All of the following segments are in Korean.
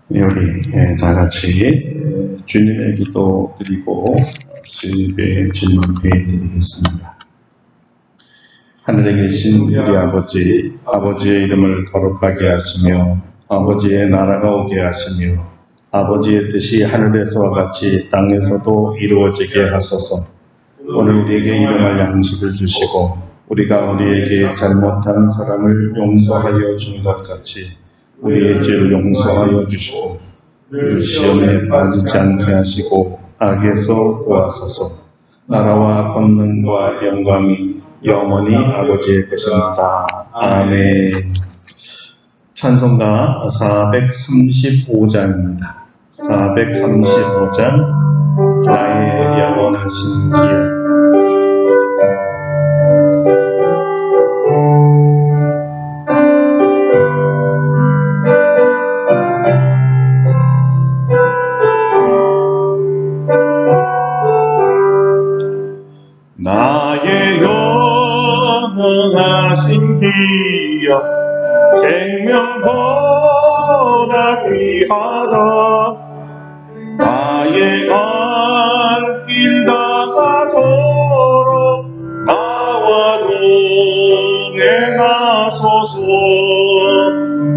우리 다 같이 주님의 기도 드리고 수입의 질문회 드리겠습니다. 하늘에 계신 우리 아버지, 아버지의 이름을 거룩하게 하시며 아버지의 나라가 오게 하시며 아버지의 뜻이 하늘에서와 같이 땅에서도 이루어지게 하소서. 오늘 우리에게 일용할 양식을 주시고 우리가 우리에게 잘못한 사람을 용서하여 준 것 같이 우리의 죄를 용서하여 주시고 우리 시험에 빠지지 않게 하시고 악에서 구하소서. 나라와 권능과 영광이 영원히 아버지의 것입니다. 아멘. 찬송가 435장입니다. 435장 나의 영원하신 길. 나의 영원하신 길이여 생명보다 귀하다. 나의 갈 길 다가도록 나와 동행하소서.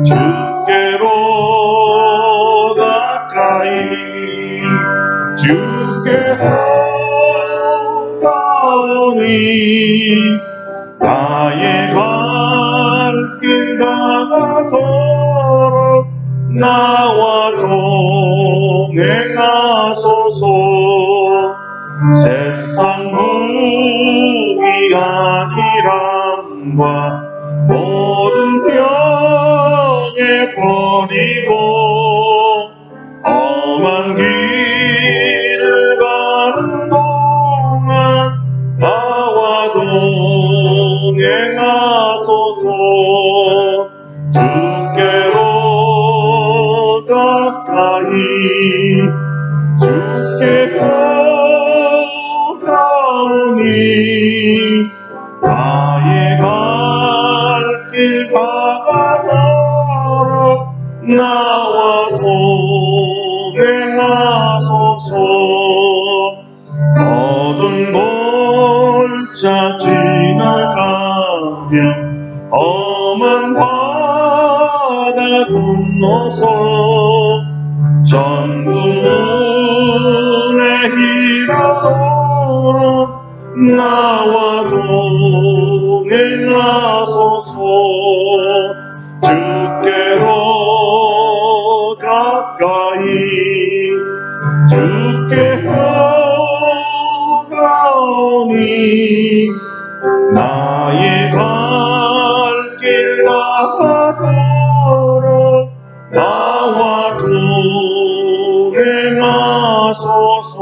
주께로 가까이 주께 나의 갈 길 다가도록 나와 동행하소서. 세상 무기한 이람과 모든 병에 버리고 험한 길을 가는 동안 나와 동행하소서. 주께로 가까이 주께 가오니 나의 갈 길 다가도록 나와 동행하소서. 모든 골짜 지나가며 험한 바다 건너서 전부 문에 이르도록 나와 동행하소서. 주께로 가까이 주께 가오니 나의 갈 길 다가도록 나와 동행하소서.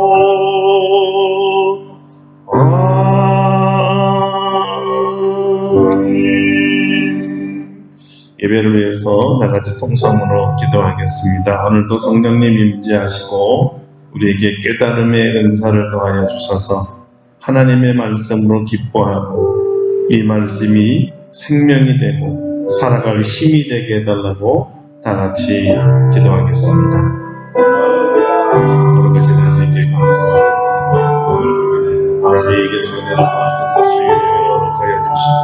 예배를 위해서 나같이 통성으로 기도하겠습니다. 오늘도 성령님 임재하시고 우리에게 깨달음의 은사를 더하여 주셔서 하나님의 말씀으로 기뻐하고 이 말씀이 생명이 되고 살아갈 힘이 되게 해달라고 다같이 기도하겠습니다. 돌아가신 하나님께 감사와 찬송을 우리에게 은혜를 베푸소서. 주의 이름을 거룩하여 주시고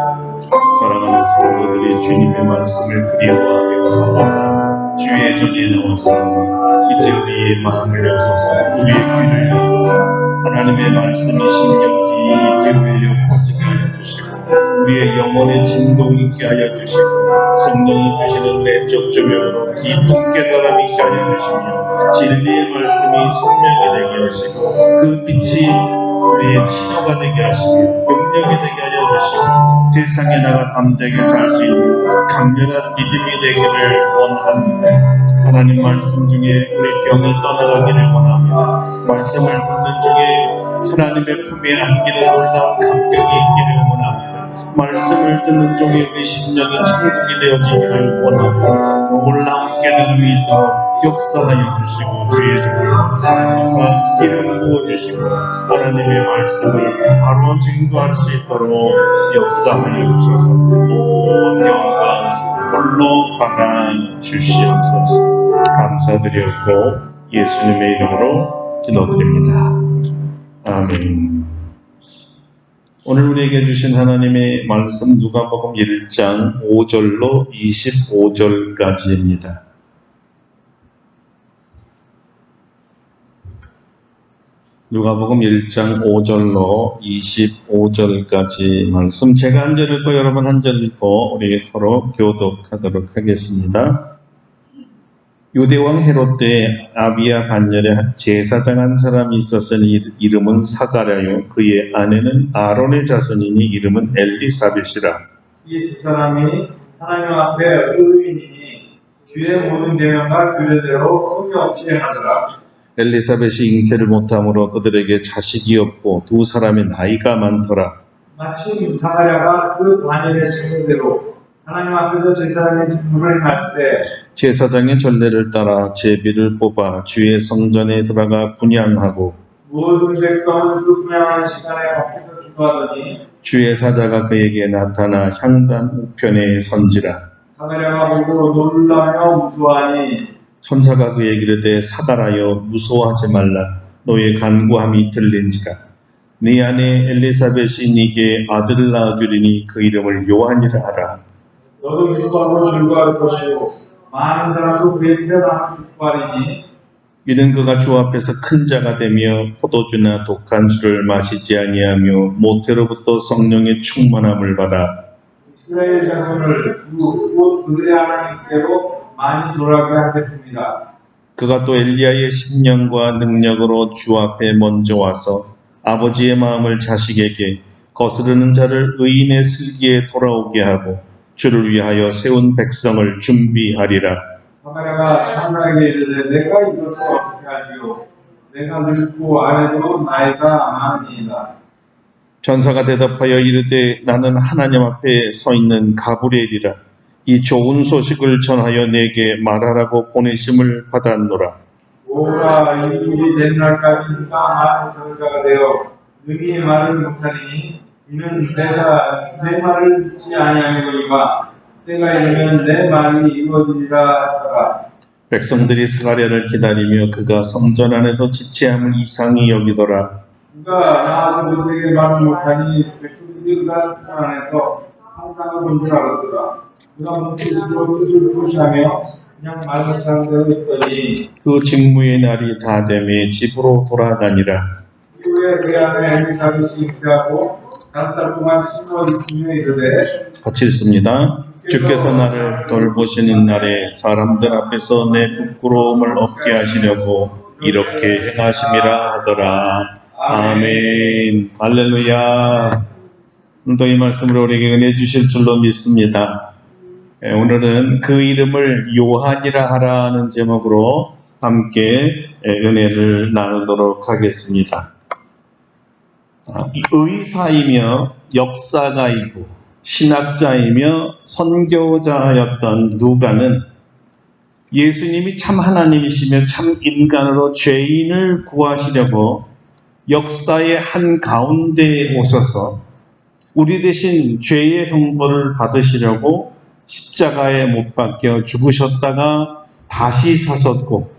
사랑하는 성도들이 주님의 말씀을 그리워하며 사모하라. 주의 전에 나와서 이제 우리의 마음을 여소서. 우리의 귀를 여소서. 하나님의 말씀이 심령 깊이 울려 퍼지게 하여 주시고 우리의 영혼의 진동 있게 하여 주시고 성령이 주시는 내적 조명으로 깊은 깨달음 있게 하여 주시며 진리의 말씀이 생명이 되게 하시고 그 빛이 우리의 치료가 되게 하시며 능력이 되게 하여 주시고 세상에 나가 담대하게 살 수 있는 강렬한 믿음이 되기를 원합니다. 하나님 말씀 중에 우리 병이 떠나가기를 원합니다. 말씀을 듣는 중에 하나님의 품에 안기는 놀라운 감격이 있기를 원합니다. 말씀을 듣는 중에 우리 심령이 천국이 되어지기를 원합니다. 놀라운 깨달음이 있도록 역사하여 주시고 주의 종을 사랑하사 기름 부어주시고 하나님의 말씀을 바로 증거할 수 있도록 역사하여 주셔서 온 영광 홀로 받아 주시옵소서. 감사드렸고 예수님의 이름으로 기도드립니다. 아멘. 오늘 우리에게 주신 하나님의 말씀 누가복음 1장 5절로 25절까지입니다. 누가복음 1장 5절로 25절까지 말씀, 제가 한 절 읽고 여러분 한 절 읽고 우리 서로 교독하도록 하겠습니다. 유대왕 헤롯 때 아비야 반열에 제사장 한 사람이 있었으니 이름은 사가랴요, 그의 아내는 아론의 자손이니 이름은 엘리사벳이라. 이 두 사람이 하나님 앞에 의인이니 주의 모든 계명과 규례대로 흠이 없이 행하더라. 엘리사벳이 잉태를 못함으로 그들에게 자식이 없고 두 사람의 나이가 많더라. 마침 사가랴가 그 반열의 제사대로 하나님 앞에서 제사장의 직무를 행할 때 제사장의 전례를 따라 제비를 뽑아 주의 성전에 들어가 분향하고 모든 백성은 그 분향하는 시간에 밖에서 기도하더니 주의 사자가 그에게 나타나 향단 우편에 선지라. 사가랴가 보고 놀라며 무수하니 천사가 그에게 이르되 사가라여 무서워하지 말라. 너의 간구함이 들린지라. 네 아내 엘리사벳이 네게 아들을 낳아주리니 그 이름을 요한이라 하라. 너도 기뻐하고 즐거워할 것이요 많은 사람도 그의 태어나는 기뻐하리니 이는 그가 주 앞에서 큰 자가 되며 포도주나 독한 술을 마시지 아니하며 모태로부터 성령의 충만함을 받아 이스라엘 자손을 곧 그들의 하나님께로 많이 돌아가게 하겠습니다. 그가 또 엘리야의 신령과 능력으로 주 앞에 먼저 와서 아버지의 마음을 자식에게 거스르는 자를 의인의 슬기에 돌아오게 하고 주를 위하여 세운 백성을 준비하리라. 사가랴가 천사에게 이르되 내가 이것을 어떻게 하리요? 내가 늙고 아내도 나이가 많으니이다. 천사가 대답하여 이르되 나는 하나님 앞에 서 있는 가브리엘이라. 이 좋은 소식을 전하여 내게 말하라고 보내심을 받았노라. 오라 이 일이 된 날까지 네가 많은 자가 되어 능히 말을 못하리니 이는 내가 내 말을 듣지 아니하려니와 때가 이르면 내 말이 이루어지리라 하더라. 백성들이 사가랴를 기다리며 그가 성전 안에서 지체함을 이상히 여기더라. 그가 나와서 그들에게 말을 못하니 백성들이 그가 성전 안에서 항상 본 줄 알았더라. 그가 문득으로 뜻을 표시하며 그냥 말을 사람대로 했더니 그 직무의 날이 다 되매 집으로 돌아다니라. 이후에 그 아내 엘리사벳이 잉태하고 5달 동안 숨어 있으며 이르되 같이 읽습니다. 주께서 나를 돌보시는 날에 사람들 앞에서 내 부끄러움을 없게 하시려고 이렇게 행하심이라 하더라. 아멘. 할렐루야. 오늘도 이 말씀으로 우리에게 은혜 주실 줄로 믿습니다. 오늘은 그 이름을 요한이라 하라는 제목으로 함께 은혜를 나누도록 하겠습니다. 의사이며 역사가이고 신학자이며 선교자였던 누가는 예수님이 참 하나님이시며 참 인간으로 죄인을 구하시려고 역사의 한 가운데에 오셔서 우리 대신 죄의 형벌을 받으시려고 십자가에 못 박혀 죽으셨다가 다시 사셨고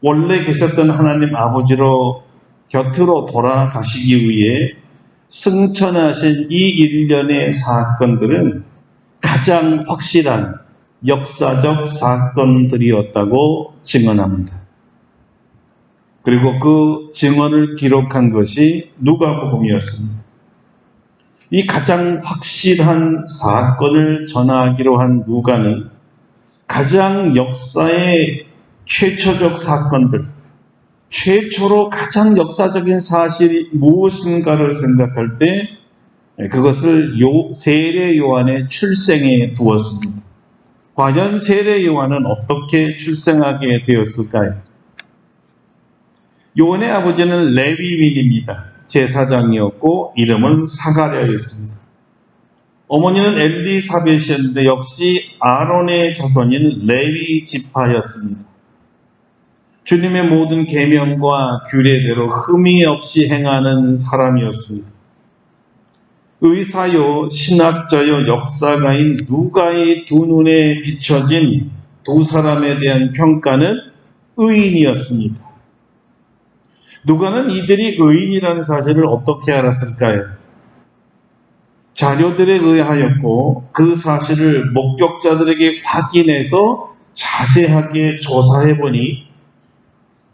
원래 계셨던 하나님 아버지로 곁으로 돌아가시기 위해 승천하신 이 일련의 사건들은 가장 확실한 역사적 사건들이었다고 증언합니다. 그리고 그 증언을 기록한 것이 누가복음이었습니다. 이 가장 확실한 사건을 전하기로 한 누가는 가장 역사의 최초적 사건들, 최초로 가장 역사적인 사실이 무엇인가를 생각할 때 그것을 세례 요한의 출생에 두었습니다. 과연 세례 요한은 어떻게 출생하게 되었을까요? 요한의 아버지는 레위민입니다. 제사장이었고 이름은 사가랴였습니다. 어머니는 엘리사벳이었는데 역시 아론의 자손인 레위 지파였습니다. 주님의 모든 계명과 규례대로 흠이 없이 행하는 사람이었습니다. 의사요, 신학자요, 역사가인 누가의 두 눈에 비춰진 두 사람에 대한 평가는 의인이었습니다. 누가는 이들이 의인이라는 사실을 어떻게 알았을까요? 자료들에 의하였고 그 사실을 목격자들에게 확인해서 자세하게 조사해 보니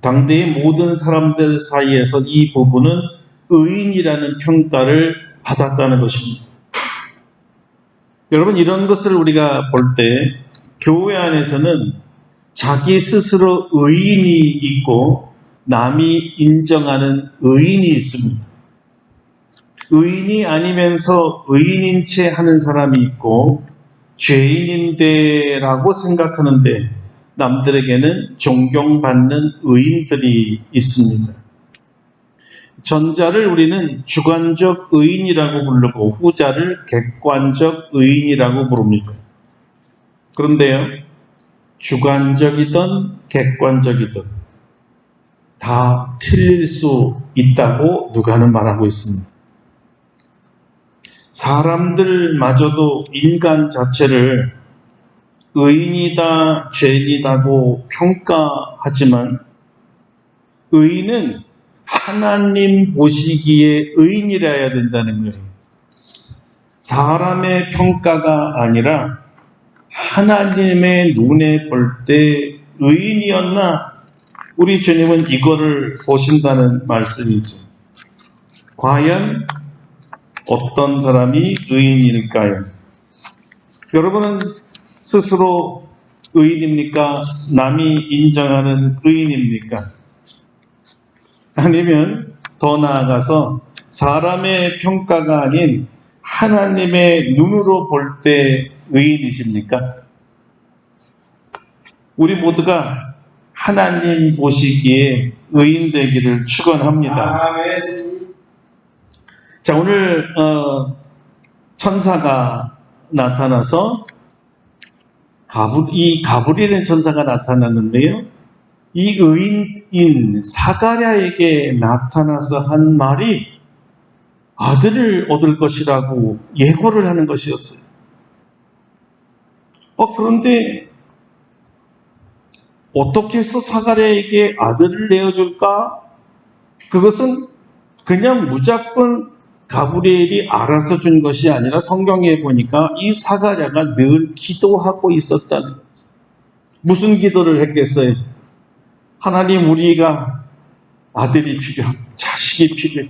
당대의 모든 사람들 사이에서 이 부분은 의인이라는 평가를 받았다는 것입니다. 여러분, 이런 것을 우리가 볼 때 교회 안에서는 자기 스스로 의인이 있고 남이 인정하는 의인이 있습니다. 의인이 아니면서 의인인 채 하는 사람이 있고 죄인인데라고 생각하는데 남들에게는 존경받는 의인들이 있습니다. 전자를 우리는 주관적 의인이라고 부르고 후자를 객관적 의인이라고 부릅니다. 그런데요, 주관적이든 객관적이든 다 틀릴 수 있다고 누가는 말하고 있습니다. 사람들마저도 인간 자체를 의인이다, 죄인이다고 평가하지만 의인은 하나님 보시기에 의인이라야 된다는 거예요. 사람의 평가가 아니라 하나님의 눈에 볼 때 의인이었나? 우리 주님은 이거를 보신다는 말씀이죠. 과연 어떤 사람이 의인일까요? 여러분은 스스로 의인입니까? 남이 인정하는 의인입니까? 아니면 더 나아가서 사람의 평가가 아닌 하나님의 눈으로 볼 때 의인이십니까? 우리 모두가 하나님 보시기에 의인 되기를 축원합니다. 자, 오늘 천사가 나타나서 이 가브리엘의 천사가 나타났는데요. 이 의인인 사가랴에게 나타나서 한 말이 아들을 얻을 것이라고 예고를 하는 것이었어요. 그런데 어떻게 해서 사가랴에게 아들을 내어줄까? 그것은 그냥 무조건 가브리엘이 알아서 준 것이 아니라 성경에 보니까 이 사가랴가 늘 기도하고 있었다는 거죠. 무슨 기도를 했겠어요? 하나님, 우리가 아들이 필요해, 자식이 필요해.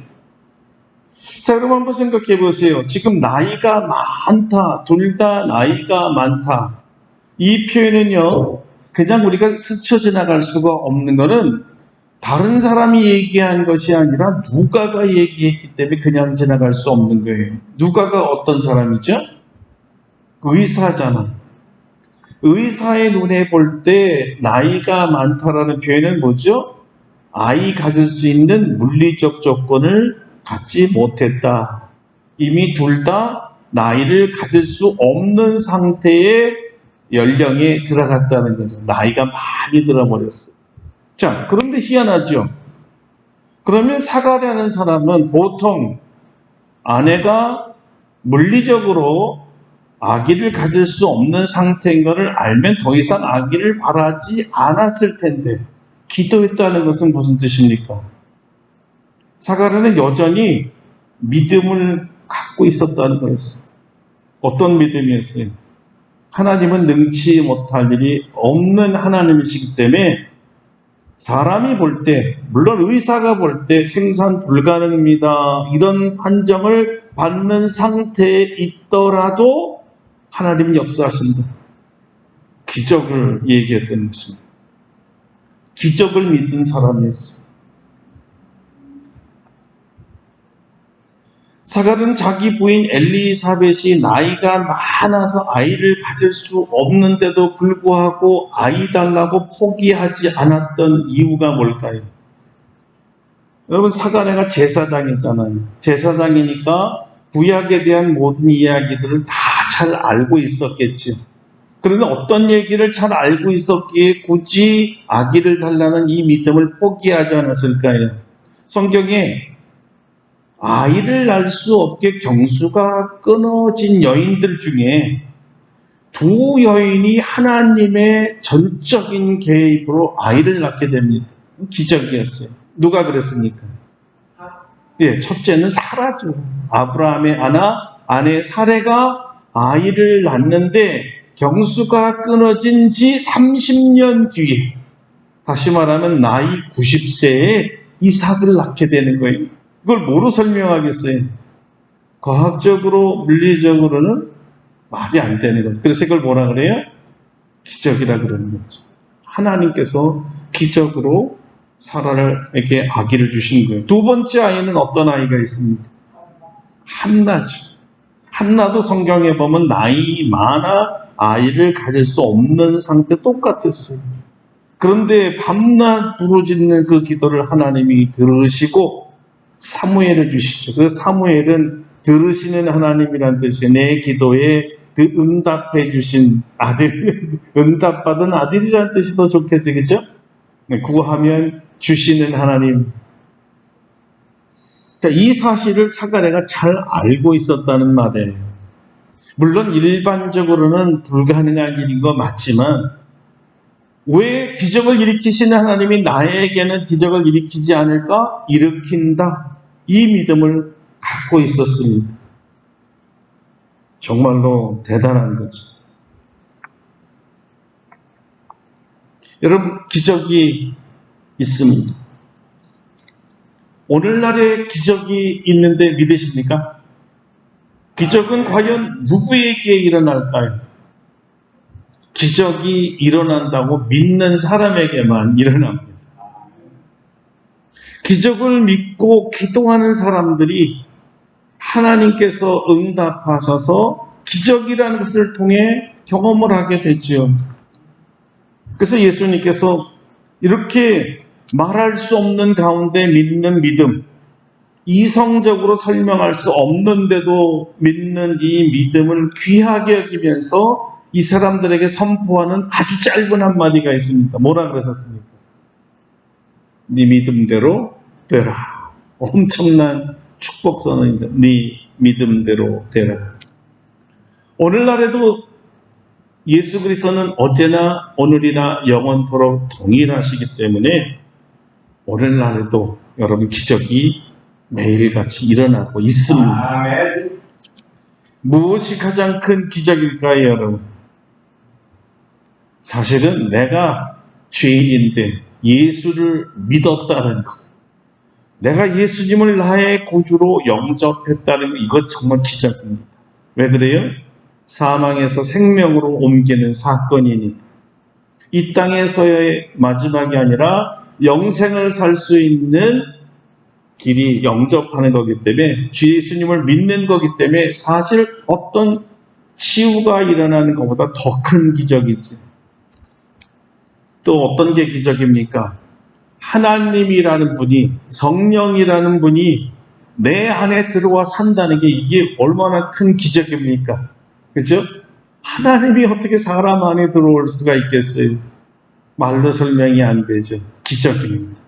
자, 여러분 한번 생각해 보세요. 지금 나이가 많다, 둘 다 나이가 많다. 이 표현은요, 그냥 우리가 스쳐 지나갈 수가 없는 거는 다른 사람이 얘기한 것이 아니라 누가가 얘기했기 때문에 그냥 지나갈 수 없는 거예요. 누가가 어떤 사람이죠? 의사잖아. 의사의 눈에 볼 때 나이가 많다라는 표현은 뭐죠? 아이 가질 수 있는 물리적 조건을 갖지 못했다. 이미 둘 다 나이를 가질 수 없는 상태의 연령에 들어갔다는 거죠. 나이가 많이 들어버렸어요. 자, 그런데 희한하죠. 그러면 사가랴는 사람은 보통 아내가 물리적으로 아기를 가질 수 없는 상태인 것을 알면 더 이상 아기를 바라지 않았을 텐데 기도했다는 것은 무슨 뜻입니까? 사가랴는 여전히 믿음을 갖고 있었다는 거였어요. 어떤 믿음이었어요? 하나님은 능치 못할 일이 없는 하나님이시기 때문에 사람이 볼 때, 물론 의사가 볼 때 생산 불가능입니다. 이런 판정을 받는 상태에 있더라도 하나님은 역사하신다. 기적을 얘기했던 것입니다. 기적을 믿은 사람이었어요. 사가랴는 자기 부인 엘리사벳이 나이가 많아서 아이를 가질 수 없는데도 불구하고 아이 달라고 포기하지 않았던 이유가 뭘까요? 여러분, 사가랴가 제사장이잖아요. 제사장이니까 구약에 대한 모든 이야기들을 다 잘 알고 있었겠죠. 그런데 어떤 얘기를 잘 알고 있었기에 굳이 아기를 달라는 이 믿음을 포기하지 않았을까요? 성경에 아이를 낳을 수 없게 경수가 끊어진 여인들 중에 두 여인이 하나님의 전적인 개입으로 아이를 낳게 됩니다. 기적이었어요. 누가 그랬습니까? 예, 첫째는 사라죠. 아브라함의 아내 사레가 아이를 낳는데 경수가 끊어진 지 30년 뒤에, 다시 말하면 나이 90세에 이삭을 낳게 되는 거예요. 이걸 뭐로 설명하겠어요? 과학적으로, 물리적으로는 말이 안 되는 거죠. 그래서 이걸 뭐라 그래요? 기적이라 그러는 거죠. 하나님께서 기적으로 사라에게 아기를 주신 거예요. 두 번째 아이는 어떤 아이가 있습니까? 한나죠. 한나도 성경에 보면 나이 많아 아이를 가질 수 없는 상태 똑같았어요. 그런데 밤낮 부르짖는 그 기도를 하나님이 들으시고 사무엘을 주시죠. 그래서 사무엘은 들으시는 하나님이란 뜻이에요. 내 기도에 응답해 주신 아들, 응답받은 아들이란 뜻이 더 좋겠죠, 그죠? 구하면 주시는 하나님. 그러니까 이 사실을 사가랴가 잘 알고 있었다는 말이에요. 물론 일반적으로는 불가능한 일인 거 맞지만 왜 기적을 일으키시는 하나님이 나에게는 기적을 일으키지 않을까? 일으킨다. 이 믿음을 갖고 있었습니다. 정말로 대단한 거죠. 여러분, 기적이 있습니다. 오늘날에 기적이 있는데 믿으십니까? 기적은 과연 누구에게 일어날까요? 기적이 일어난다고 믿는 사람에게만 일어납니다. 기적을 믿고 기도하는 사람들이 하나님께서 응답하셔서 기적이라는 것을 통해 경험을 하게 되죠. 그래서 예수님께서 이렇게 말할 수 없는 가운데 믿는 믿음, 이성적으로 설명할 수 없는데도 믿는 이 믿음을 귀하게 여기면서 이 사람들에게 선포하는 아주 짧은 한마디가 있습니다. 뭐라 그러셨습니까? 네 믿음대로 되라. 엄청난 축복 선언이죠. 네 믿음대로 되라. 오늘날에도 예수 그리스도는 어제나 오늘이나 영원토록 동일하시기 때문에 오늘날에도 여러분 기적이 매일같이 일어나고 있습니다. 아멘. 무엇이 가장 큰 기적일까요, 여러분? 사실은 내가 죄인인데 예수를 믿었다는 것, 내가 예수님을 나의 구주로 영접했다는 것, 이것 정말 기적입니다. 왜 그래요? 사망에서 생명으로 옮기는 사건이니 이 땅에서의 마지막이 아니라 영생을 살 수 있는 길이 영접하는 거기 때문에 주 예수님을 믿는 거기 때문에 사실 어떤 치유가 일어나는 것보다 더 큰 기적이지. 또 어떤 게 기적입니까? 하나님이라는 분이, 성령이라는 분이 내 안에 들어와 산다는 게 이게 얼마나 큰 기적입니까? 그렇죠? 하나님이 어떻게 사람 안에 들어올 수가 있겠어요? 말로 설명이 안 되죠. 기적입니다.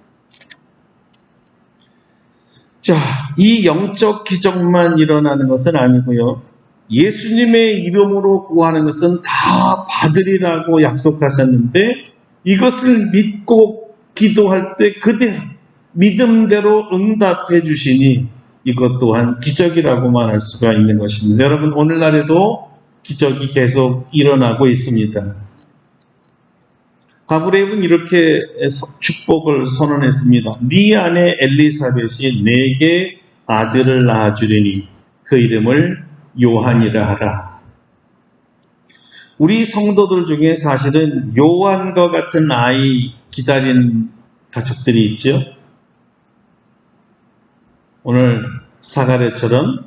자, 이 영적 기적만 일어나는 것은 아니고요. 예수님의 이름으로 구하는 것은 다 받으리라고 약속하셨는데 이것을 믿고 기도할 때 그대로 믿음대로 응답해 주시니 이것 또한 기적이라고 말할 수가 있는 것입니다. 여러분, 오늘날에도 기적이 계속 일어나고 있습니다. 가브리엘은 이렇게 축복을 선언했습니다. 네 아내 엘리사벳이 내게 아들을 낳아주리니 그 이름을 요한이라 하라. 우리 성도들 중에 사실은 요한과 같은 아이 기다린 가족들이 있죠. 오늘 사가랴처럼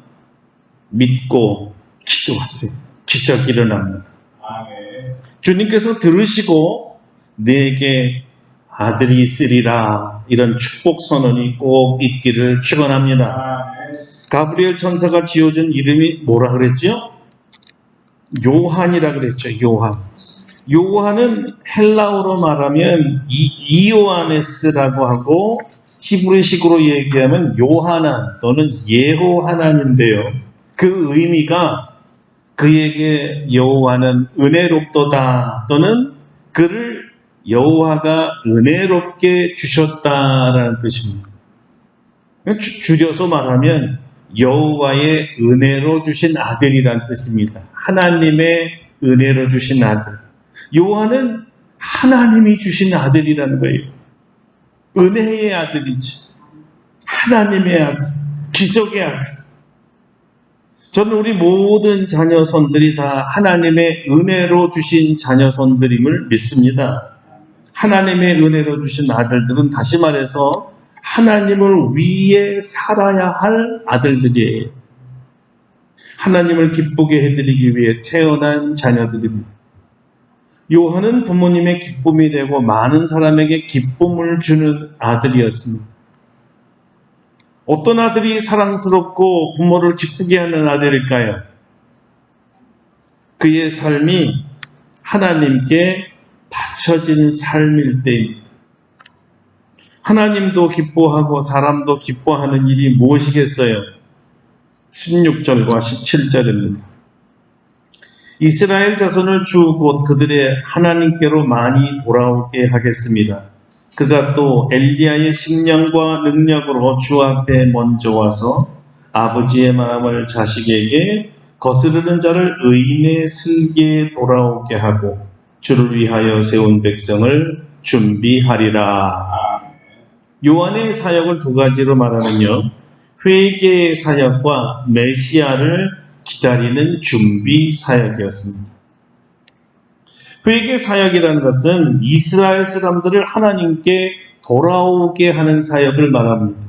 믿고 기도하세요. 기적이 일어납니다. 아멘. 주님께서 들으시고 내게 아들이 있으리라, 이런 축복 선언이 꼭 있기를 축원합니다. 아멘. 가브리엘 천사가 지어준 이름이 뭐라 그랬죠? 요한이라 그랬죠. 요한. 요한은 헬라어로 말하면 이오아네스라고 하고 히브리식으로 얘기하면 요하난 또는 예호하난인데요. 그 의미가 그에게 여호와는 은혜롭도다 또는 그를 여호와가 은혜롭게 주셨다라는 뜻입니다. 줄여서 말하면 여호와의 은혜로 주신 아들이란 뜻입니다. 하나님의 은혜로 주신 아들. 요한은 하나님이 주신 아들이라는 거예요. 은혜의 아들이지. 하나님의 아들. 기적의 아들. 저는 우리 모든 자녀손들이 다 하나님의 은혜로 주신 자녀손들임을 믿습니다. 하나님의 은혜로 주신 아들들은 다시 말해서 하나님을 위해 살아야 할 아들들이에요. 하나님을 기쁘게 해드리기 위해 태어난 자녀들입니다. 요한은 부모님의 기쁨이 되고 많은 사람에게 기쁨을 주는 아들이었습니다. 어떤 아들이 사랑스럽고 부모를 기쁘게 하는 아들일까요? 그의 삶이 하나님께 바쳐진 삶일 때입니다. 하나님도 기뻐하고 사람도 기뻐하는 일이 무엇이겠어요? 16절과 17절입니다. 이스라엘 자손을 주 곧 그들의 하나님께로 많이 돌아오게 하겠습니다. 그가 또 엘리야의 심령과 능력으로 주 앞에 먼저 와서 아버지의 마음을 자식에게 거스르는 자를 의인의 슬기에 돌아오게 하고 주를 위하여 세운 백성을 준비하리라. 요한의 사역을 두 가지로 말하면요. 회개의 사역과 메시아를 기다리는 준비 사역이었습니다. 회개 사역이라는 것은 이스라엘 사람들을 하나님께 돌아오게 하는 사역을 말합니다.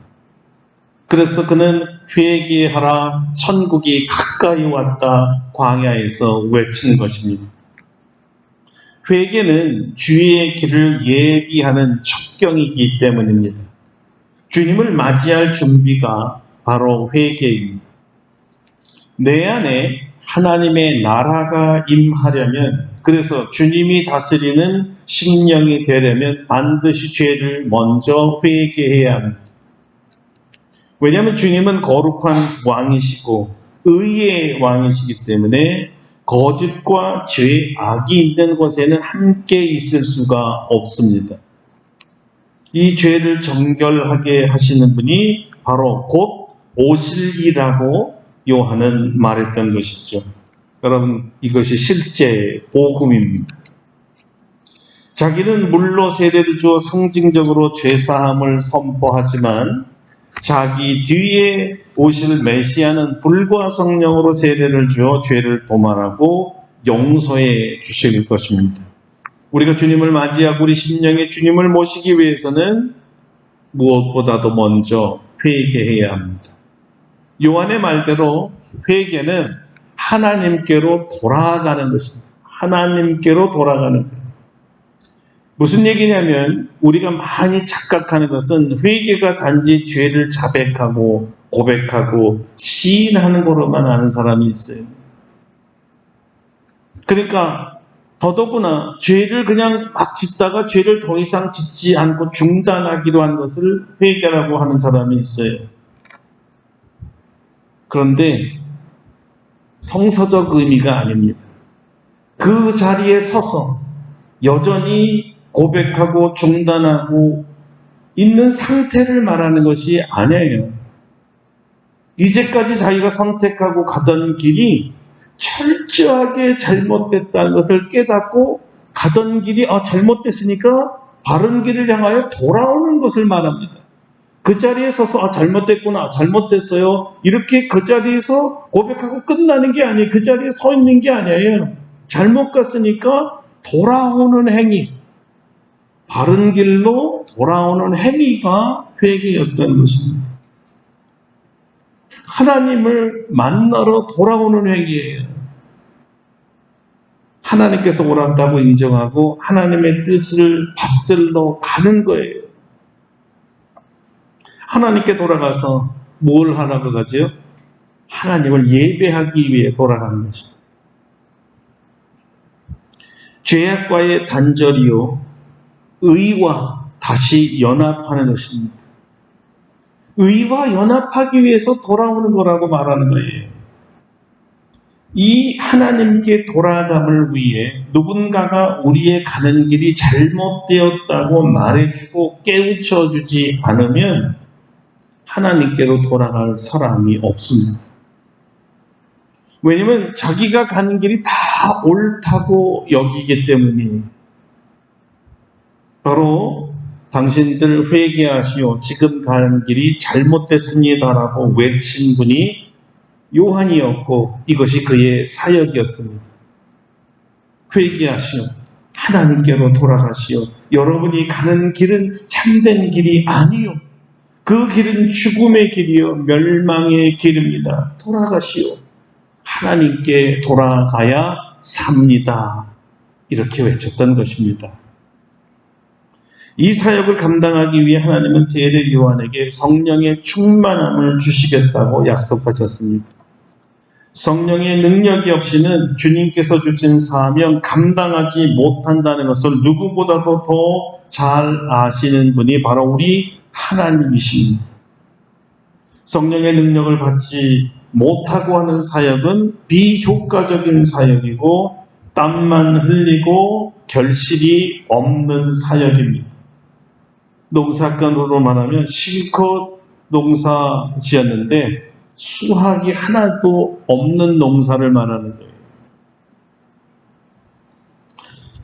그래서 그는 회개하라, 천국이 가까이 왔다, 광야에서 외친 것입니다. 회개는 주의 길을 예비하는 첩경이기 때문입니다. 주님을 맞이할 준비가 바로 회개입니다. 내 안에 하나님의 나라가 임하려면, 그래서 주님이 다스리는 심령이 되려면 반드시 죄를 먼저 회개해야 합니다. 왜냐하면 주님은 거룩한 왕이시고 의의 왕이시기 때문에 거짓과 죄, 악이 있는 곳에는 함께 있을 수가 없습니다. 이 죄를 정결하게 하시는 분이 바로 곧 오실 이라고 요한은 말했던 것이죠. 여러분, 이것이 실제 복음입니다. 자기는 물로 세례를 주어 상징적으로 죄사함을 선포하지만 자기 뒤에 오실 메시아는 불과 성령으로 세례를 주어 죄를 도말하고 용서해 주실 것입니다. 우리가 주님을 맞이하고 우리 심령에 주님을 모시기 위해서는 무엇보다도 먼저 회개해야 합니다. 요한의 말대로 회개는 하나님께로 돌아가는 것입니다. 하나님께로 돌아가는 거예요. 무슨 얘기냐면 우리가 많이 착각하는 것은 회개가 단지 죄를 자백하고 고백하고 시인하는 거로만 아는 사람이 있어요. 그러니까 더더구나 죄를 그냥 막 짓다가 죄를 더 이상 짓지 않고 중단하기로 한 것을 회개라고 하는 사람이 있어요. 그런데 성서적 의미가 아닙니다. 그 자리에 서서 여전히 고백하고 중단하고 있는 상태를 말하는 것이 아니에요. 이제까지 자기가 선택하고 가던 길이 철저하게 잘못됐다는 것을 깨닫고 가던 길이 잘못됐으니까 바른 길을 향하여 돌아오는 것을 말합니다. 그 자리에 서서 잘못됐구나, 잘못됐어요. 이렇게 그 자리에서 고백하고 끝나는 게 아니에요. 그 자리에 서 있는 게 아니에요. 잘못 갔으니까 돌아오는 행위, 바른 길로 돌아오는 행위가 회개였던 것입니다. 하나님을 만나러 돌아오는 행위예요. 하나님께서 오란다고 인정하고 하나님의 뜻을 받들러 가는 거예요. 하나님께 돌아가서 뭘 하라고 가죠? 하나님을 예배하기 위해 돌아가는 것입니다. 죄악과의 단절이요, 의와 다시 연합하는 것입니다. 의와 연합하기 위해서 돌아오는 거라고 말하는 거예요. 이 하나님께 돌아감을 위해 누군가가 우리의 가는 길이 잘못되었다고 말해주고 깨우쳐주지 않으면 하나님께로 돌아갈 사람이 없습니다. 왜냐하면 자기가 가는 길이 다 옳다고 여기기 때문이에요. 바로 당신들 회개하시오. 지금 가는 길이 잘못됐습니다라고 외친 분이 요한이었고 이것이 그의 사역이었습니다. 회개하시오. 하나님께로 돌아가시오. 여러분이 가는 길은 참된 길이 아니요. 그 길은 죽음의 길이요. 멸망의 길입니다. 돌아가시오. 하나님께 돌아가야 삽니다. 이렇게 외쳤던 것입니다. 이 사역을 감당하기 위해 하나님은 세례 요한에게 성령의 충만함을 주시겠다고 약속하셨습니다. 성령의 능력이 없이는 주님께서 주신 사명 감당하지 못한다는 것을 누구보다도 더 잘 아시는 분이 바로 우리 하나님이십니다. 성령의 능력을 받지 못하고 하는 사역은 비효과적인 사역이고 땀만 흘리고 결실이 없는 사역입니다. 농사건으로 말하면 실컷 농사 지었는데 수확이 하나도 없는 농사를 말하는 거예요.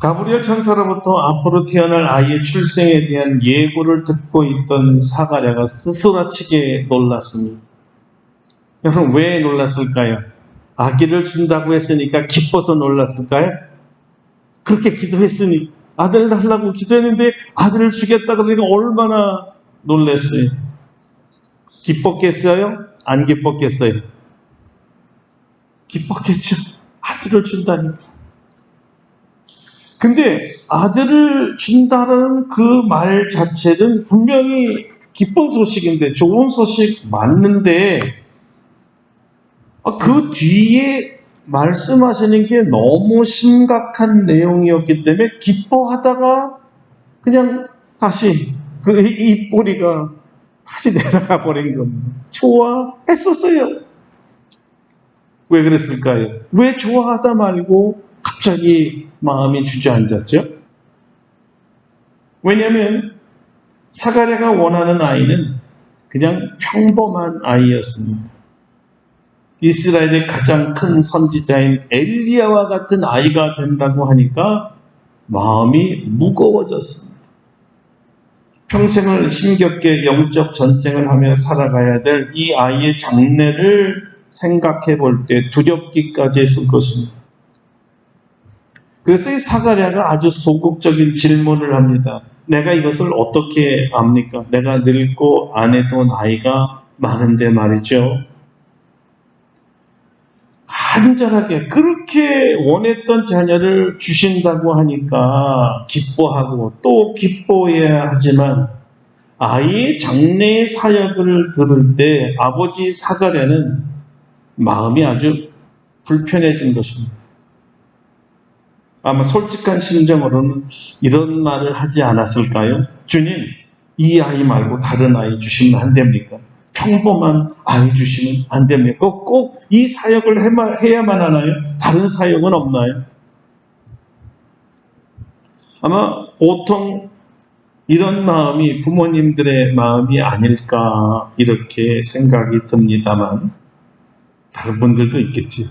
가브리엘 천사로부터 앞으로 태어날 아이의 출생에 대한 예고를 듣고 있던 사가랴가 스스라치게 놀랐습니다. 여러분 왜 놀랐을까요? 아기를 준다고 했으니까 기뻐서 놀랐을까요? 그렇게 기도했으니 아들 달라고 기도했는데 아들을 주겠다 그러니까 얼마나 놀랐어요. 기뻤겠어요? 안 기뻤겠어요? 기뻤겠죠. 아들을 준다니까. 근데 아들을 준다는 그 말 자체는 분명히 기쁜 소식인데 좋은 소식 맞는데 그 뒤에 말씀하시는 게 너무 심각한 내용이었기 때문에 기뻐하다가 그냥 다시 그 입꼬리가 다시 내려가 버린 겁니다. 좋아했었어요. 왜 그랬을까요? 왜 좋아하다 말고 갑자기 마음이 주저앉았죠? 왜냐하면 사가랴가 원하는 아이는 그냥 평범한 아이였습니다. 이스라엘의 가장 큰 선지자인 엘리야와 같은 아이가 된다고 하니까 마음이 무거워졌습니다. 평생을 힘겹게 영적 전쟁을 하며 살아가야 될 이 아이의 장래를 생각해 볼 때 두렵기까지 했을 것입니다. 그래서 이 사가랴가 아주 소극적인 질문을 합니다. 내가 이것을 어떻게 압니까? 내가 늙고 아내도 나이가 많은데 말이죠. 간절하게 그렇게 원했던 자녀를 주신다고 하니까 기뻐하고 또 기뻐해야 하지만 아이의 장래의 사역을 들을 때 아버지 사가랴는 마음이 아주 불편해진 것입니다. 아마 솔직한 심정으로는 이런 말을 하지 않았을까요? 주님, 이 아이 말고 다른 아이 주시면 안 됩니까? 평범한 아이 주시면 안 됩니까? 꼭 이 사역을 해야만 하나요? 다른 사역은 없나요? 아마 보통 이런 마음이 부모님들의 마음이 아닐까 이렇게 생각이 듭니다만 다른 분들도 있겠지.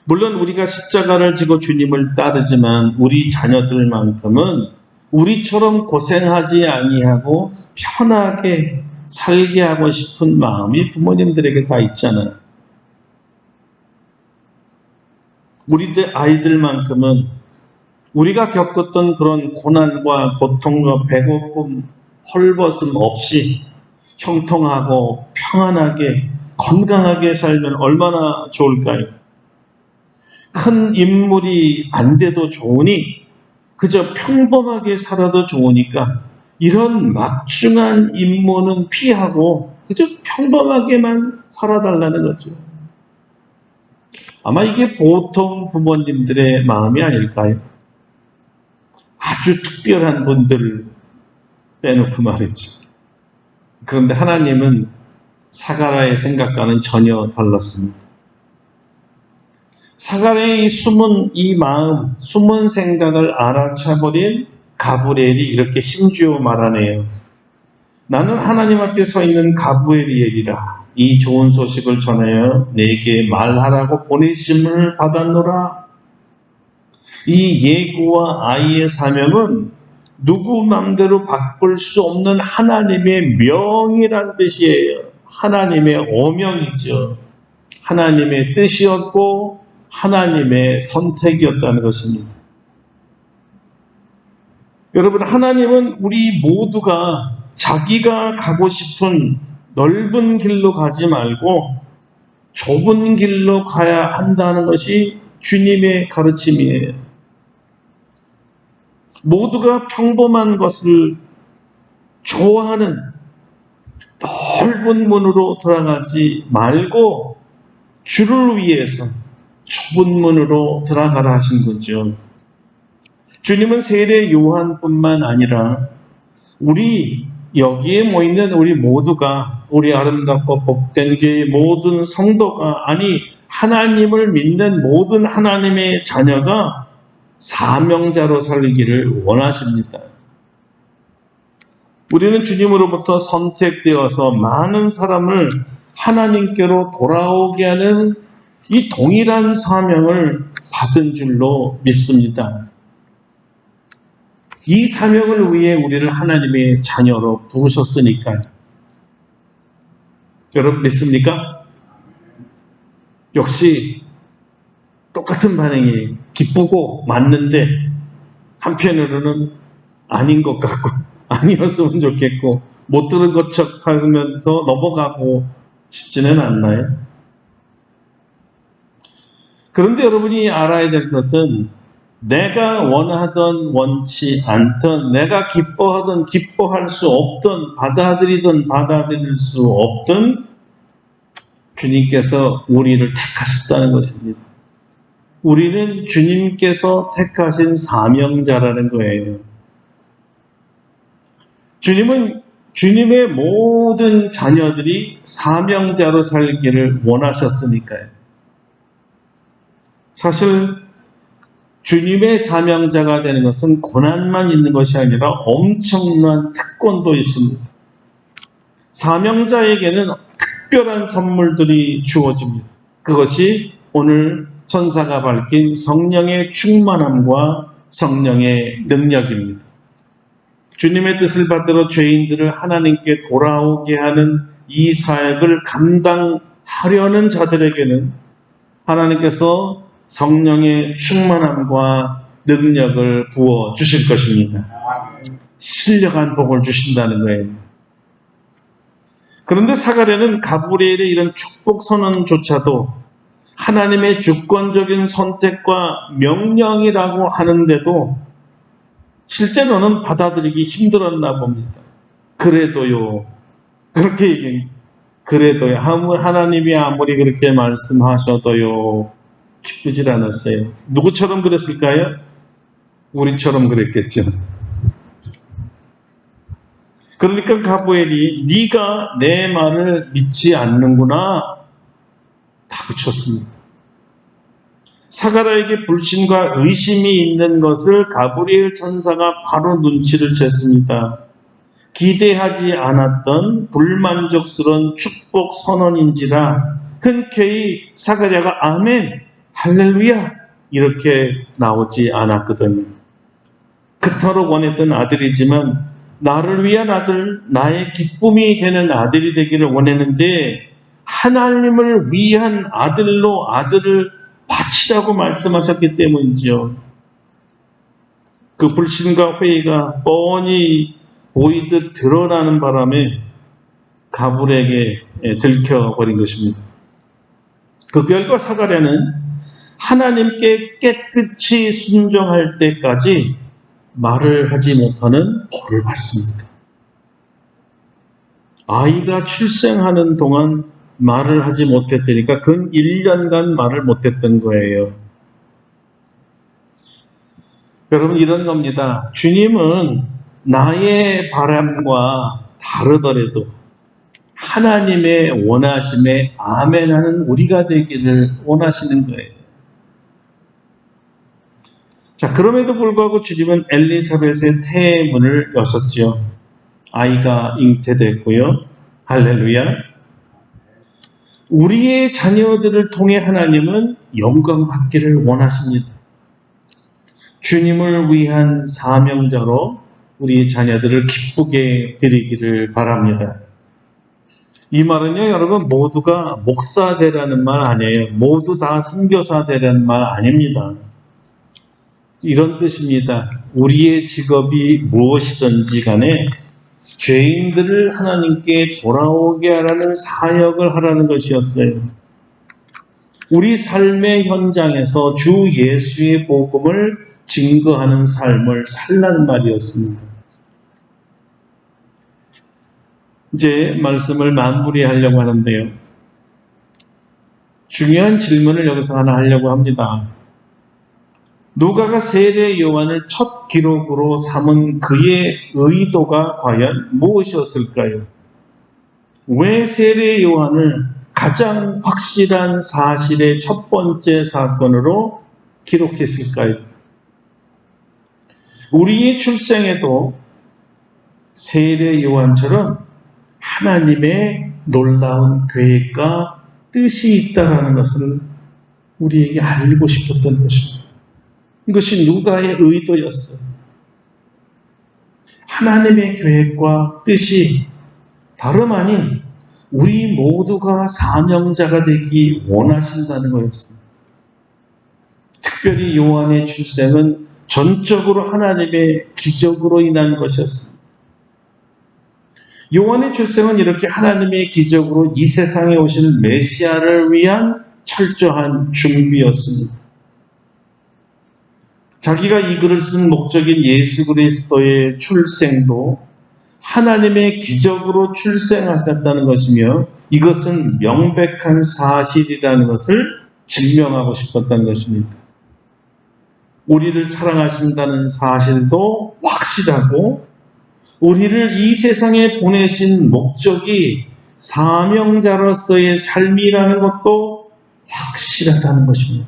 물론 우리가 십자가를 지고 주님을 따르지만 우리 자녀들만큼은 우리처럼 고생하지 아니하고 편하게 살게 하고 싶은 마음이 부모님들에게 다 있잖아요. 우리들 아이들만큼은 우리가 겪었던 그런 고난과 고통과 배고픔, 헐벗음 없이 형통하고 평안하게 건강하게 살면 얼마나 좋을까요? 큰 인물이 안 돼도 좋으니 그저 평범하게 살아도 좋으니까 이런 막중한 임무는 피하고 그저 평범하게만 살아달라는 거죠. 아마 이게 보통 부모님들의 마음이 아닐까요? 아주 특별한 분들 빼놓고 말이지. 그런데 하나님은 사가랴의 생각과는 전혀 달랐습니다. 사가랴의 숨은 이 마음, 숨은 생각을 알아차버린 가브리엘이 이렇게 힘주어 말하네요. 나는 하나님 앞에 서 있는 가브리엘이라. 이 좋은 소식을 전하여 내게 말하라고 보내심을 받았노라. 이 예고와 아이의 사명은 누구 맘대로 바꿀 수 없는 하나님의 명이란 뜻이에요. 하나님의 오명이죠. 하나님의 뜻이었고 하나님의 선택이었다는 것입니다. 여러분, 하나님은 우리 모두가 자기가 가고 싶은 넓은 길로 가지 말고 좁은 길로 가야 한다는 것이 주님의 가르침이에요. 모두가 평범한 것을 좋아하는 넓은 문으로 들어가지 말고 주를 위해서 좁은 문으로 들어가라 하신 거죠. 주님은 세례 요한뿐만 아니라 우리 여기에 모이는 우리 모두가, 우리 아름답고 복된 교회의 모든 성도가, 아니 하나님을 믿는 모든 하나님의 자녀가 사명자로 살기를 원하십니다. 우리는 주님으로부터 선택되어서 많은 사람을 하나님께로 돌아오게 하는 이 동일한 사명을 받은 줄로 믿습니다. 이 사명을 위해 우리를 하나님의 자녀로 부르셨으니까요. 여러분 믿습니까? 역시 똑같은 반응이 기쁘고 맞는데 한편으로는 아닌 것 같고 아니었으면 좋겠고 못 들은 것처럼 하면서 넘어가고 싶지는 않나요? 그런데 여러분이 알아야 될 것은 내가 원하던 원치 않던, 내가 기뻐하던 기뻐할 수 없던, 받아들이던 받아들일 수 없던 주님께서 우리를 택하셨다는 것입니다. 우리는 주님께서 택하신 사명자라는 거예요. 주님은 주님의 모든 자녀들이 사명자로 살기를 원하셨으니까요. 사실 주님의 사명자가 되는 것은 고난만 있는 것이 아니라 엄청난 특권도 있습니다. 사명자에게는 특별한 선물들이 주어집니다. 그것이 오늘 천사가 밝힌 성령의 충만함과 성령의 능력입니다. 주님의 뜻을 받들어 죄인들을 하나님께 돌아오게 하는 이 사역을 감당하려는 자들에게는 하나님께서 성령의 충만함과 능력을 부어 주실 것입니다. 신령한 복을 주신다는 거예요. 그런데 사가랴는 가브리엘의 이런 축복 선언조차도 하나님의 주권적인 선택과 명령이라고 하는데도 실제로는 받아들이기 힘들었나 봅니다. 그래도요. 그렇게 얘기해요. 그래도요. 하나님이 아무리 그렇게 말씀하셔도요. 기쁘질 않았어요. 누구처럼 그랬을까요? 우리처럼 그랬겠죠. 그러니까 가브리엘이 네가 내 말을 믿지 않는구나 다그쳤습니다. 사가랴에게 불신과 의심이 있는 것을 가브리엘 천사가 바로 눈치를 챘습니다. 기대하지 않았던 불만족스러운 축복 선언인지라 흔쾌히 사가랴가 아멘, 할렐루야 이렇게 나오지 않았거든요. 그토록 원했던 아들이지만 나를 위한 아들, 나의 기쁨이 되는 아들이 되기를 원했는데 하나님을 위한 아들로 아들을 바치라고 말씀하셨기 때문이지요. 그 불신과 회의가 뻔히 보이듯 드러나는 바람에 가브리엘에게 들켜버린 것입니다. 그 결과 사가랴는 하나님께 깨끗이 순종할 때까지 말을 하지 못하는 벌을 받습니다. 아이가 출생하는 동안 말을 하지 못했으니까 근 1년간 말을 못했던 거예요. 여러분 이런 겁니다. 주님은 나의 바람과 다르더라도 하나님의 원하심에 아멘하는 우리가 되기를 원하시는 거예요. 자, 그럼에도 불구하고 주님은 엘리사벳의 태의 문을 여셨지요. 아이가 잉태됐고요. 할렐루야. 우리의 자녀들을 통해 하나님은 영광 받기를 원하십니다. 주님을 위한 사명자로 우리 자녀들을 기쁘게 드리기를 바랍니다. 이 말은요, 여러분, 모두가 목사 되라는 말 아니에요. 모두 다 선교사 되라는 말 아닙니다. 이런 뜻입니다. 우리의 직업이 무엇이든지 간에 죄인들을 하나님께 돌아오게 하라는 사역을 하라는 것이었어요. 우리 삶의 현장에서 주 예수의 복음을 증거하는 삶을 살라는 말이었습니다. 이제 말씀을 마무리하려고 하는데요. 중요한 질문을 여기서 하나 하려고 합니다. 누가가 세례 요한을 첫 기록으로 삼은 그의 의도가 과연 무엇이었을까요? 왜 세례 요한을 가장 확실한 사실의 첫 번째 사건으로 기록했을까요? 우리의 출생에도 세례 요한처럼 하나님의 놀라운 계획과 뜻이 있다는 것을 우리에게 알리고 싶었던 것입니다. 이것이 누가의 의도였어요. 하나님의 계획과 뜻이 다름 아닌 우리 모두가 사명자가 되기 원하신다는 거였습니다. 특별히 요한의 출생은 전적으로 하나님의 기적으로 인한 것이었습니다. 요한의 출생은 이렇게 하나님의 기적으로 이 세상에 오실 메시아를 위한 철저한 준비였습니다. 자기가 이 글을 쓴 목적인 예수 그리스도의 출생도 하나님의 기적으로 출생하셨다는 것이며 이것은 명백한 사실이라는 것을 증명하고 싶었다는 것입니다. 우리를 사랑하신다는 사실도 확실하고 우리를 이 세상에 보내신 목적이 사명자로서의 삶이라는 것도 확실하다는 것입니다.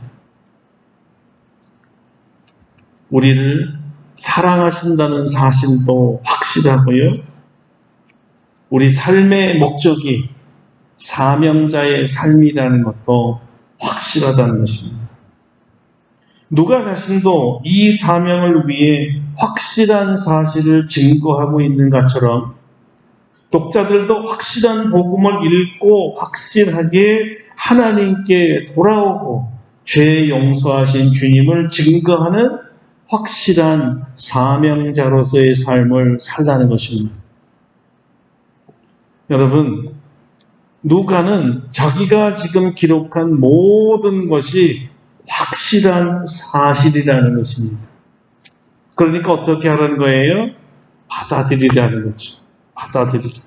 우리를 사랑하신다는 사실도 확실하고요. 우리 삶의 목적이 사명자의 삶이라는 것도 확실하다는 것입니다. 누가 자신도 이 사명을 위해 확실한 사실을 증거하고 있는 것처럼 독자들도 확실한 복음을 읽고 확실하게 하나님께 돌아오고 죄 용서하신 주님을 증거하는 확실한 사명자로서의 삶을 살라는 것입니다. 여러분, 누가는 자기가 지금 기록한 모든 것이 확실한 사실이라는 것입니다. 그러니까 어떻게 하라는 거예요? 받아들이라는 거죠. 받아들이라.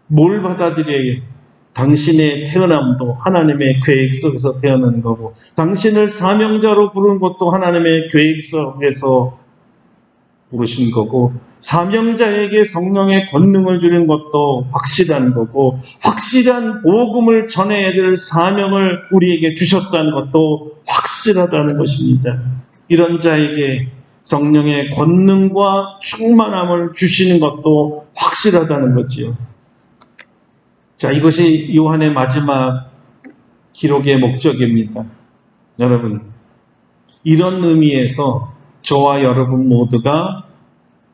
뭘 받아들여요? 당신의 태어남도 하나님의 계획 속에서 태어난 거고 당신을 사명자로 부른 것도 하나님의 계획 속에서 부르신 거고 사명자에게 성령의 권능을 주는 것도 확실한 거고 확실한 복음을 전해야 될 사명을 우리에게 주셨다는 것도 확실하다는 것입니다. 이런 자에게 성령의 권능과 충만함을 주시는 것도 확실하다는 거지요. 자, 이것이 요한의 마지막 기록의 목적입니다. 여러분, 이런 의미에서 저와 여러분 모두가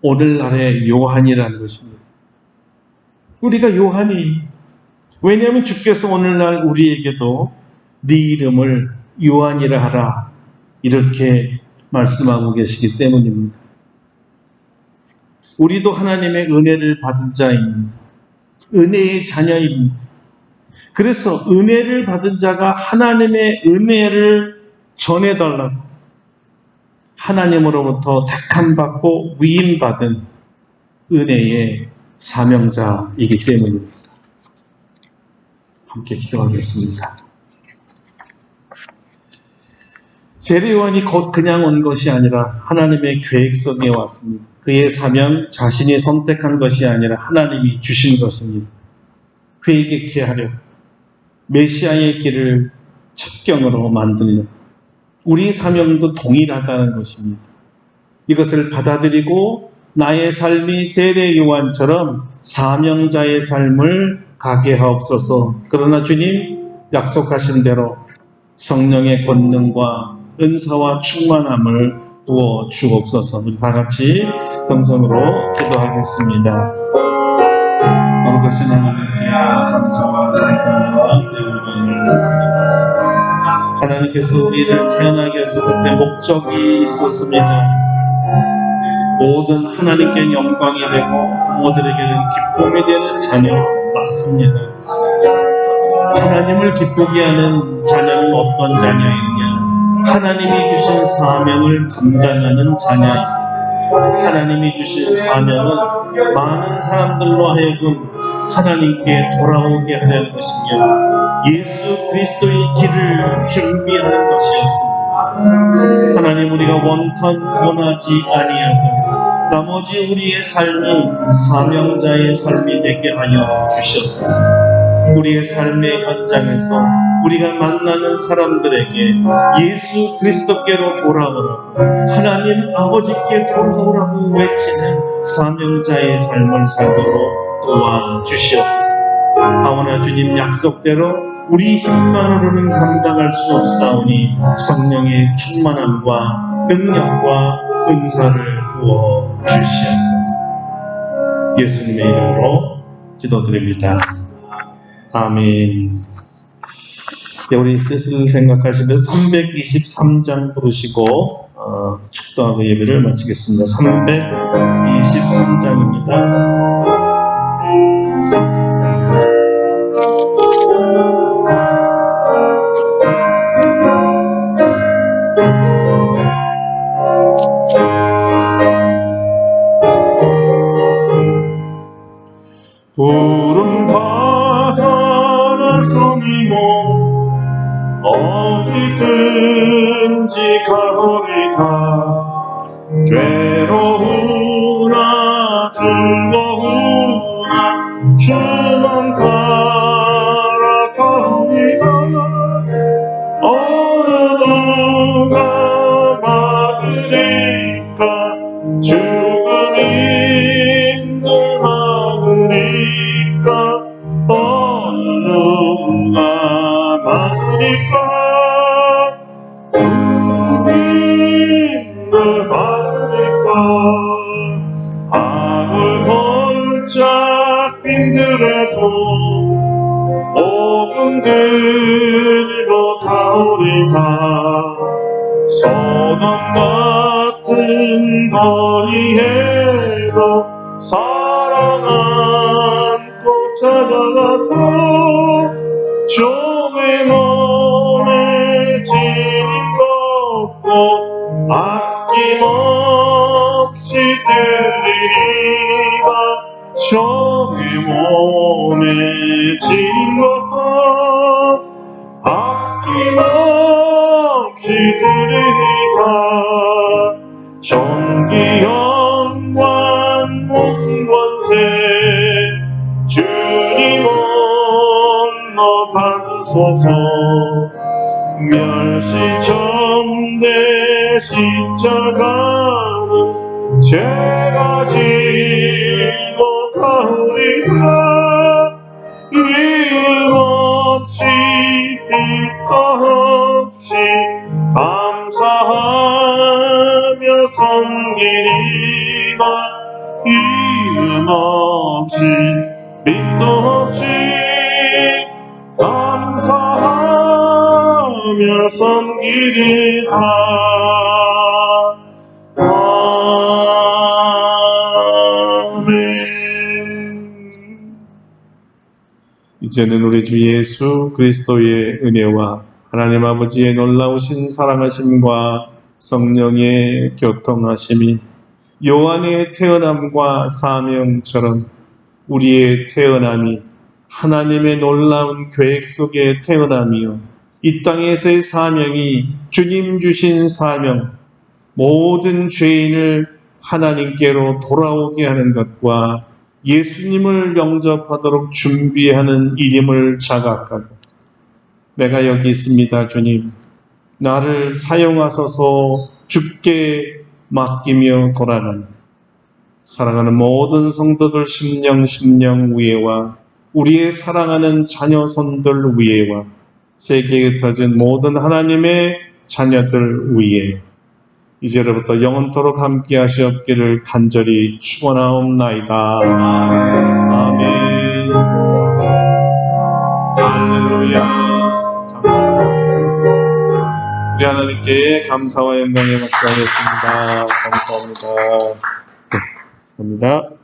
오늘날의 요한이라는 것입니다. 우리가 요한이, 왜냐하면 주께서 오늘날 우리에게도 네 이름을 요한이라 하라 이렇게 말씀하고 계시기 때문입니다. 우리도 하나님의 은혜를 받은 자입니다. 은혜의 자녀입니다. 그래서 은혜를 받은 자가 하나님의 은혜를 전해달라고 하나님으로부터 택함받고 위임받은 은혜의 사명자이기 때문입니다. 함께 기도하겠습니다. 세례요한이 곧 그냥 온 것이 아니라 하나님의 계획 속에 왔습니다. 그의 사명 자신이 선택한 것이 아니라 하나님이 주신 것입니다. 회개케 하려 메시아의 길을 첩경으로 만들려 우리 사명도 동일하다는 것입니다. 이것을 받아들이고 나의 삶이 세례 요한처럼 사명자의 삶을 가게 하옵소서. 그러나 주님 약속하신 대로 성령의 권능과 은사와 충만함을 부어 주옵소서. 우리 다 같이 동성으로 기도하겠습니다. 거룩하신 하나님께 감사와 찬송과 영광을 드립니다. 하나님께서 우리를 태어나게 하셨을 때 목적이 있었습니다. 모든 하나님께 영광이 되고 부모들에게는 기쁨이 되는 자녀 맞습니다. 하나님을 기쁘게 하는 자녀는 어떤 자녀이냐? 하나님이 주신 사명을 감당하는 자녀입니다. 하나님이 주신 사명은 많은 사람들로 하여금 하나님께 돌아오게 하려는 것이며 예수 그리스도의 길을 준비하는 것이었습니다. 하나님, 우리가 원턴 원하지 아니하고 나머지 우리의 삶이 사명자의 삶이 되게 하여 주시옵소서. 우리의 삶의 현장에서 우리가 만나는 사람들에게 예수 그리스도께로 돌아오라고, 하나님 아버지께 돌아오라고 외치는 사명자의 삶을 살도록 도와주시옵소서. 하오나 주님 약속대로 우리 힘만으로는 감당할 수 없사오니 성령의 충만함과 능력과 은사를 부어 주시옵소서. 예수님의 이름으로 기도드립니다. 아멘. 네, 우리 뜻을 생각하시면서 323장 부르시고 축도하고 예배를 마치겠습니다. 323장입니다. 푸른 바다를 섬이고 어디든지 가오리다. 괴로우나 즐거우나 주만 따라가오리다. 어느 누가 막으리까? 죽은 인들 막으리까? 어느 누가 막으리까? 우리를 막으리까? 악을 걸작 빈들에도 복음 들고 가오리다. 소돔 같은 거리에도 사랑 안고 찾아가서 종의 몸에 지닌 것도 아낌없이 드리리다. 종의 몸에 지닌 것도 아낌없이 드리리다. 존귀 영광 문권세 주님 홀로 받으소서. 멸시정대 십자가는 죄가 지고 가오리다. 이름 없이 빛도 없이 감사하며 섬기리다. 이름 없이 빛도 없이 감사하며 섬기리다. 아멘. 이제는 우리 주 예수 그리스도의 은혜와 하나님 아버지의 놀라우신 사랑하심과 성령의 교통하심이 요한의 태어남과 사명처럼 우리의 태어남이 하나님의 놀라운 계획 속의 태어남이요 이 땅에서의 사명이 주님 주신 사명, 모든 죄인을 하나님께로 돌아오게 하는 것과 예수님을 영접하도록 준비하는 일임을 자각하고, 내가 여기 있습니다, 주님. 나를 사용하소서 주께 맡기며 돌아가는 사랑하는 모든 성도들 심령 위에와 우리의 사랑하는 자녀 손들 위에와 세계에 흩어진 모든 하나님의 자녀들 위에 이제로부터 영원토록 함께 하시옵기를 간절히 축원하옵나이다. 아멘. 할렐루야. 감사합니다. 우리 하나님께 감사와 영광의 박수 하겠습니다. 감사합니다. 감사합니다.